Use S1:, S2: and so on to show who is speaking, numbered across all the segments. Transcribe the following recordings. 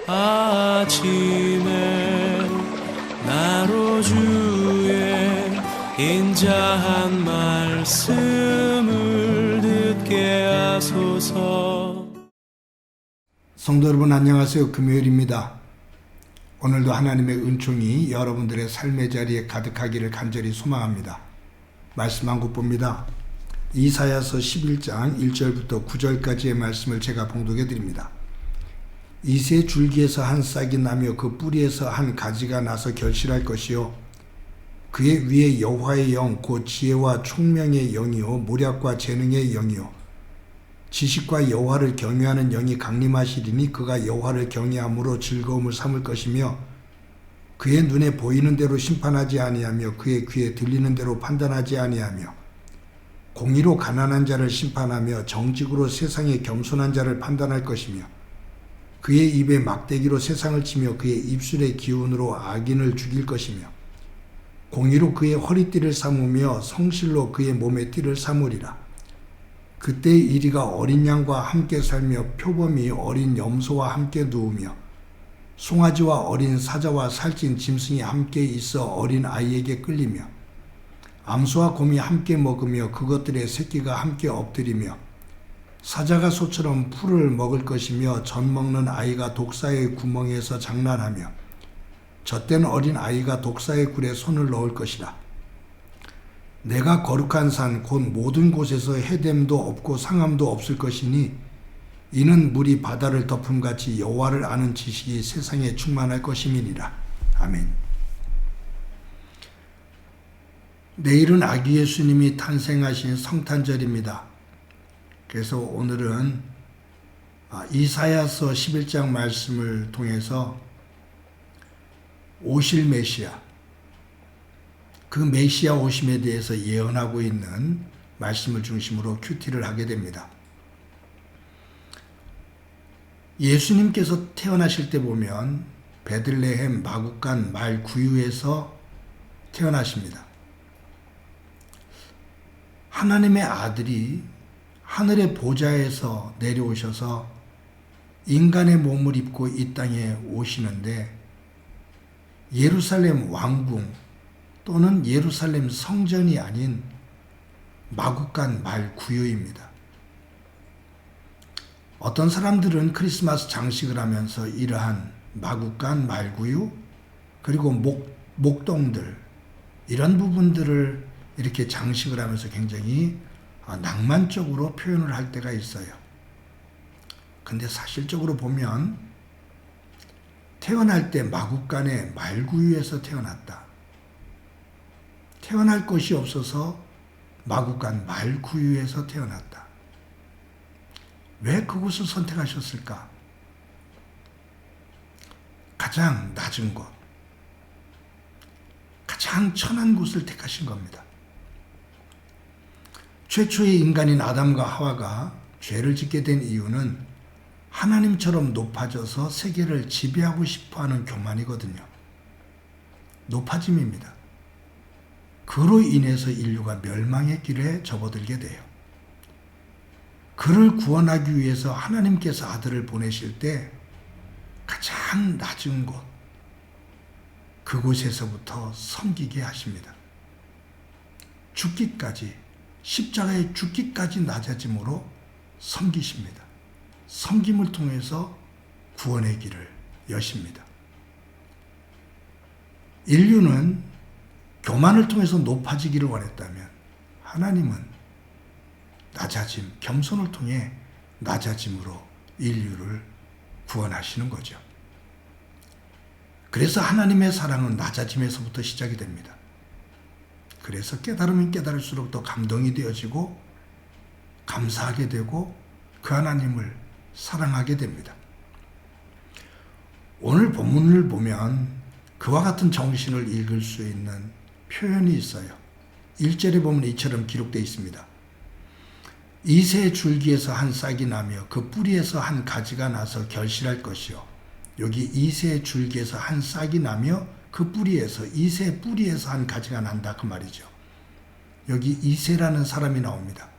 S1: 아침에 나로 주의 인자한 말씀을 듣게 하소서.
S2: 성도 여러분 안녕하세요. 금요일입니다. 오늘도 하나님의 은총이 여러분들의 삶의 자리에 가득하기를 간절히 소망합니다. 말씀 한 곳 봅니다. 이사야서 11장 1절부터 9절까지의 말씀을 제가 봉독해 드립니다. 이새 줄기에서 한 싹이 나며 그 뿌리에서 한 가지가 나서 결실할 것이요 그의 위에 여호와의 영 곧 지혜와 총명의 영이요 모략과 재능의 영이요 지식과 여호와를 경외하는 영이 강림하시리니 그가 여호와를 경외함으로 즐거움을 삼을 것이며 그의 눈에 보이는 대로 심판하지 아니하며 그의 귀에 들리는 대로 판단하지 아니하며 공의로 가난한 자를 심판하며 정직으로 세상의 겸손한 자를 판단할 것이며 그의 입에 막대기로 세상을 치며 그의 입술의 기운으로 악인을 죽일 것이며 공의로 그의 허리띠를 삼으며 성실로 그의 몸의 띠를 삼으리라. 그때의 이리가 어린 양과 함께 살며 표범이 어린 염소와 함께 누우며 송아지와 어린 사자와 살찐 짐승이 함께 있어 어린 아이에게 끌리며 암소와 곰이 함께 먹으며 그것들의 새끼가 함께 엎드리며 사자가 소처럼 풀을 먹을 것이며 젖 먹는 아이가 독사의 구멍에서 장난하며 젖된 어린 아이가 독사의 굴에 손을 넣을 것이라. 내가 거룩한 산 곧 모든 곳에서 해됨도 없고 상함도 없을 것이니 이는 물이 바다를 덮음같이 여호와를 아는 지식이 세상에 충만할 것임이니라. 아멘. 내일은 아기 예수님이 탄생하신 성탄절입니다. 그래서 오늘은 이사야서 11장 말씀을 통해서 오실 메시아, 그 메시아 오심에 대해서 예언하고 있는 말씀을 중심으로 큐티를 하게 됩니다. 예수님께서 태어나실 때 보면 베들레헴 마구간 말 구유에서 태어나십니다. 하나님의 아들이 하늘의 보좌에서 내려오셔서 인간의 몸을 입고 이 땅에 오시는데 예루살렘 왕궁 또는 예루살렘 성전이 아닌 마구간 말 구유입니다. 어떤 사람들은 크리스마스 장식을 하면서 이러한 마구간 말 구유 그리고 목동들 이런 부분들을 이렇게 장식을 하면서 굉장히 낭만적으로 표현을 할 때가 있어요. 근데 사실적으로 보면 태어날 때 마구간의 말구유에서 태어났다. 태어날 곳이 없어서 마구간 말구유에서 태어났다. 왜 그곳을 선택하셨을까? 가장 낮은 곳, 가장 천한 곳을 택하신 겁니다. 최초의 인간인 아담과 하와가 죄를 짓게 된 이유는 하나님처럼 높아져서 세계를 지배하고 싶어하는 교만이거든요. 높아짐입니다. 그로 인해서 인류가 멸망의 길에 접어들게 돼요. 그를 구원하기 위해서 하나님께서 아들을 보내실 때 가장 낮은 곳, 그곳에서부터 섬기게 하십니다. 죽기까지, 십자가에 죽기까지 낮아짐으로 섬기십니다. 섬김을 통해서 구원의 길을 여십니다. 인류는 교만을 통해서 높아지기를 원했다면 하나님은 낮아짐, 겸손을 통해 낮아짐으로 인류를 구원하시는 거죠. 그래서 하나님의 사랑은 낮아짐에서부터 시작이 됩니다. 그래서 깨달으면 깨달을수록 더 감동이 되어지고 감사하게 되고 그 하나님을 사랑하게 됩니다. 오늘 본문을 보면 그와 같은 정신을 읽을 수 있는 표현이 있어요. 1절에 보면 이처럼 기록되어 있습니다. 이새 줄기에서 한 싹이 나며 그 뿌리에서 한 가지가 나서 결실할 것이요. 여기 이새 줄기에서 한 싹이 나며 그 뿌리에서, 이새 뿌리에서 한 가지가 난다 그 말이죠. 여기 이새라는 사람이 나옵니다.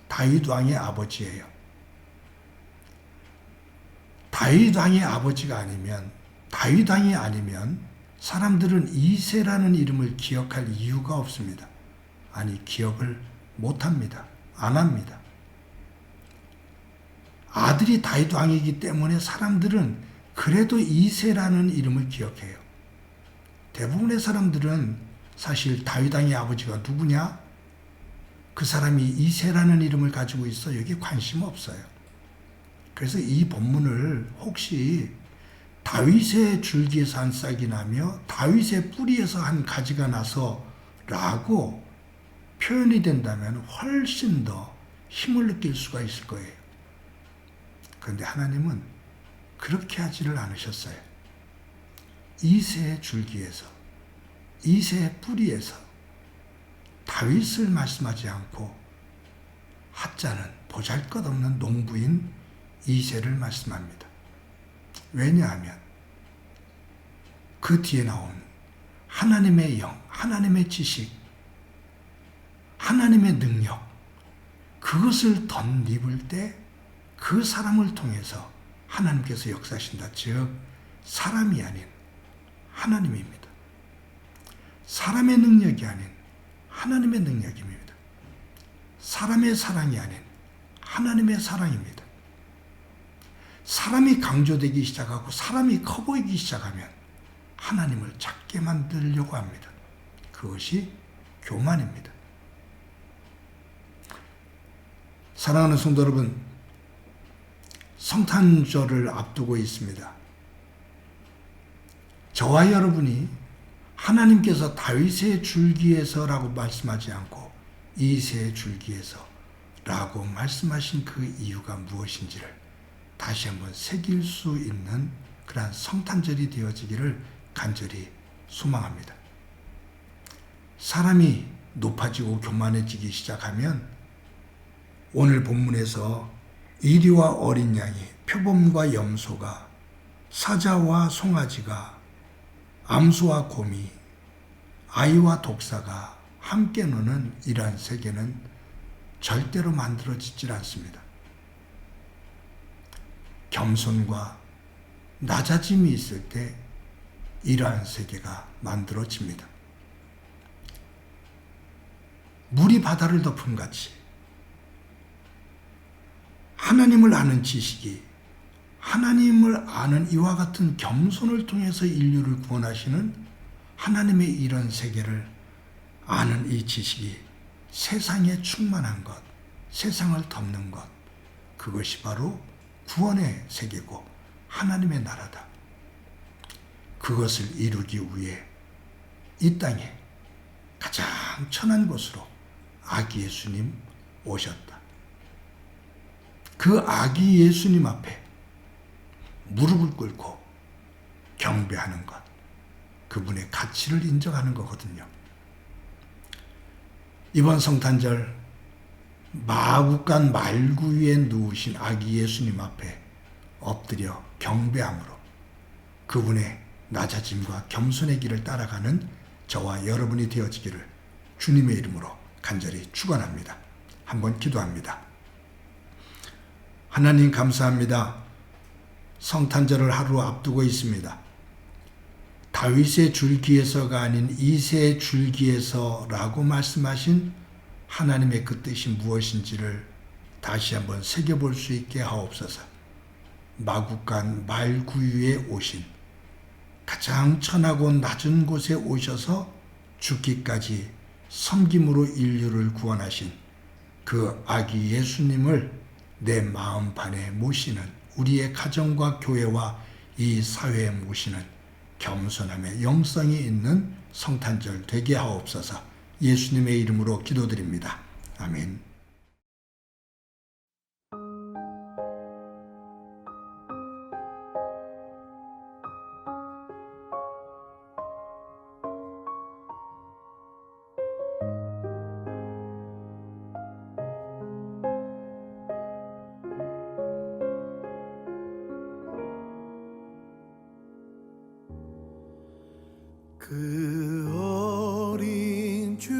S2: 다윗 왕의 아버지예요. 다윗 왕의 아버지가 아니면, 다윗 왕이 아니면 사람들은 이새라는 이름을 기억할 이유가 없습니다. 아니, 기억을 못합니다. 안 합니다. 아들이 다윗 왕이기 때문에 사람들은 그래도 이새라는 이름을 기억해요. 대부분의 사람들은 사실 다윗 왕의 아버지가 누구냐? 그 사람이 이새라는 이름을 가지고 있어 여기 관심 없어요. 그래서 이 본문을 혹시 다윗의 줄기에서 한 싹이 나며 다윗의 뿌리에서 한 가지가 나서 라고 표현이 된다면 훨씬 더 힘을 느낄 수가 있을 거예요. 그런데 하나님은 그렇게 하지를 않으셨어요. 이새의 줄기에서, 이새의 뿌리에서 다윗을 말씀하지 않고 하자는 보잘것없는 농부인 이새를 말씀합니다. 왜냐하면 그 뒤에 나온 하나님의 영, 하나님의 지식, 하나님의 능력, 그것을 덧입을 때 그 사람을 통해서 하나님께서 역사하신다. 즉 사람이 아닌 하나님입니다. 사람의 능력이 아닌 하나님의 능력입니다. 사람의 사랑이 아닌 하나님의 사랑입니다. 사람이 강조되기 시작하고 사람이 커 보이기 시작하면 하나님을 작게 만들려고 합니다. 그것이 교만입니다. 사랑하는 성도 여러분, 성탄절을 앞두고 있습니다. 저와 여러분이 하나님께서 다윗의 줄기에서라고 말씀하지 않고 이새의 줄기에서라고 말씀하신 그 이유가 무엇인지를 다시 한번 새길 수 있는 그러한 성탄절이 되어지기를 간절히 소망합니다. 사람이 높아지고 교만해지기 시작하면 오늘 본문에서 이리와 어린 양이, 표범과 염소가, 사자와 송아지가, 암소와 곰이, 아이와 독사가 함께 노는 이러한 세계는 절대로 만들어지질 않습니다. 겸손과 낮아짐이 있을 때 이러한 세계가 만들어집니다. 물이 바다를 덮은 같이 하나님을 아는 지식이, 하나님을 아는 이와 같은 겸손을 통해서 인류를 구원하시는 하나님의 이런 세계를 아는 이 지식이 세상에 충만한 것, 세상을 덮는 것, 그것이 바로 구원의 세계고 하나님의 나라다. 그것을 이루기 위해 이 땅에 가장 천한 곳으로 아기 예수님 오셨다. 그 아기 예수님 앞에 무릎을 꿇고 경배하는 것, 그분의 가치를 인정하는 거거든요. 이번 성탄절 마구간 말구 위에 누우신 아기 예수님 앞에 엎드려 경배함으로 그분의 낮아짐과 겸손의 길을 따라가는 저와 여러분이 되어지기를 주님의 이름으로 간절히 축원합니다. 한번 기도합니다. 하나님 감사합니다. 성탄절을 하루 앞두고 있습니다. 다윗의 줄기에서가 아닌 이새의 줄기에서라고 말씀하신 하나님의 그 뜻이 무엇인지를 다시 한번 새겨볼 수 있게 하옵소서. 마구간 말구유에 오신 가장 천하고 낮은 곳에 오셔서 죽기까지 섬김으로 인류를 구원하신 그 아기 예수님을 내 마음판에 모시는, 우리의 가정과 교회와 이 사회에 모시는 겸손함의 영성이 있는 성탄절 되게 하옵소서. 예수님의 이름으로 기도드립니다. 아멘.
S1: 그 어린 주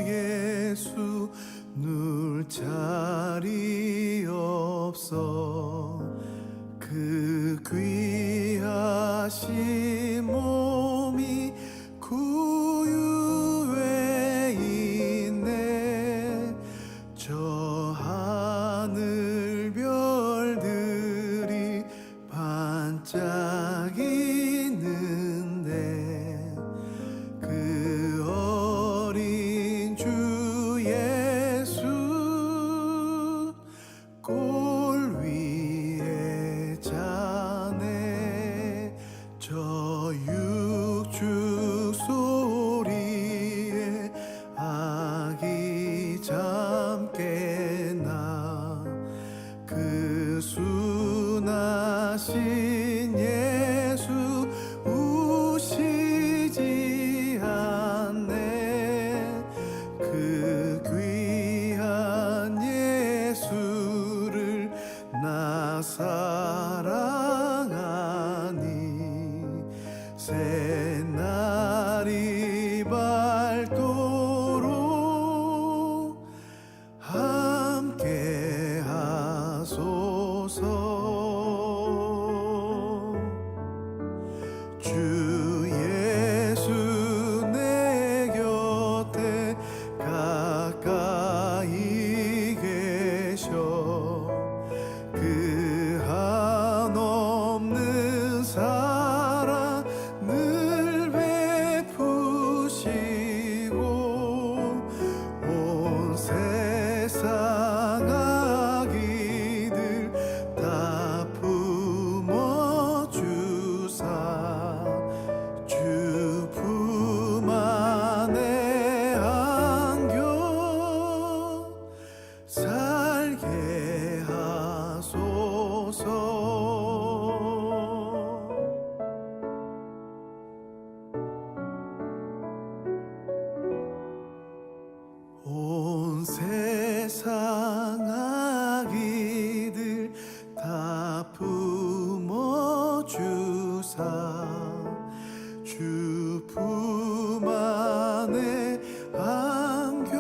S1: 예수 nur 자리 없어 그 그 귀하신 몸이 구유에 있네. 저 하늘 별들이 반짝이는데 그 어린 주 예수 골 위에 자네. 저 육축 소리에 아기 잠 깨나. 그 순하신 예수 우시지 않네. 그 귀한 예수를 나 사랑하니. 새날이 밝도록 함께 하소서. 주 예수 내 곁에 가까이 계셔. 그 한없는 사랑 늘 베푸시고 온 세상 아기들 다 품어주사 주 품 안에 안겨 살게 하소서. 온 세상 아기들 다 품어주사 주 품 안에 안겨